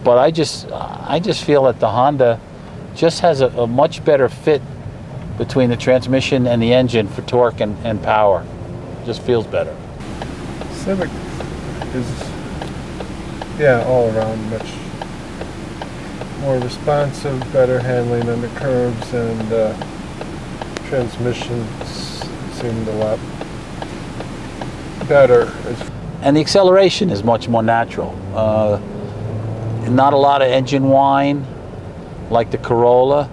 But I just feel that the Honda just has a much better fit between the transmission and the engine for torque and power. Just feels better. Civic is, yeah, all around much more responsive, better handling on the curves, and transmissions seemed a lot better. And the acceleration is much more natural. Not a lot of engine whine like the Corolla.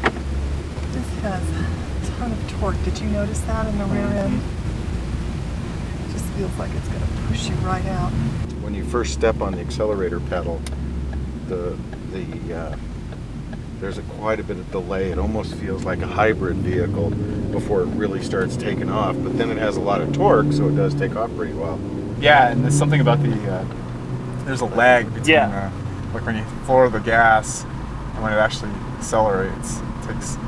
This has a ton of torque. Did you notice that in the rear end? It just feels like it's going to push you right out. When you first step on the accelerator pedal, there's quite a bit of delay. It almost feels like a hybrid vehicle before it really starts taking off. But then it has a lot of torque, so it does take off pretty well. Yeah, and there's something about there's a lag between like when you floor the gas and when it actually accelerates. It takes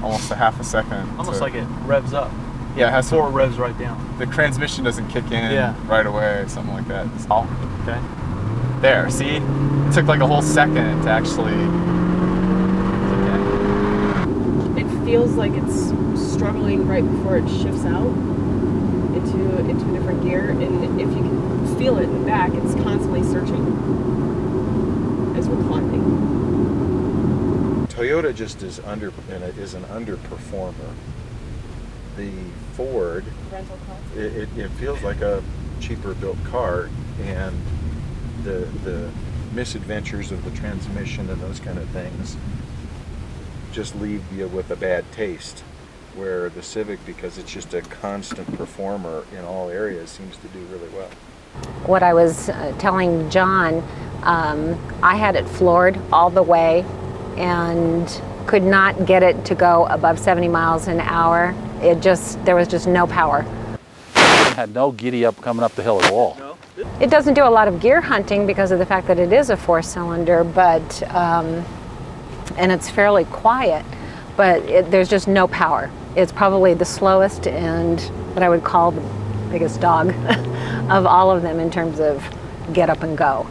almost a half a second. Almost like it revs up. Yeah, it has before it revs right down. The transmission doesn't kick in right away, something like that. Oh, okay. There, see? It took like a whole second to actually kick in. It feels like it's struggling right before it shifts out into a different gear, and if you can feel it in the back, it's constantly searching as we're climbing. Toyota just is an underperformer. The Ford, rental car, it feels like a cheaper built car, and the misadventures of the transmission and those kind of things just leave you with a bad taste. Where the Civic, because it's just a constant performer in all areas, seems to do really well. What I was telling John, I had it floored all the way and could not get it to go above 70 miles an hour. There was just no power. It had no giddy up coming up the hill at all. No. It doesn't do a lot of gear hunting because of the fact that it is a 4-cylinder, but and it's fairly quiet, but there's just no power. It's probably the slowest and what I would call the biggest dog of all of them in terms of get up and go.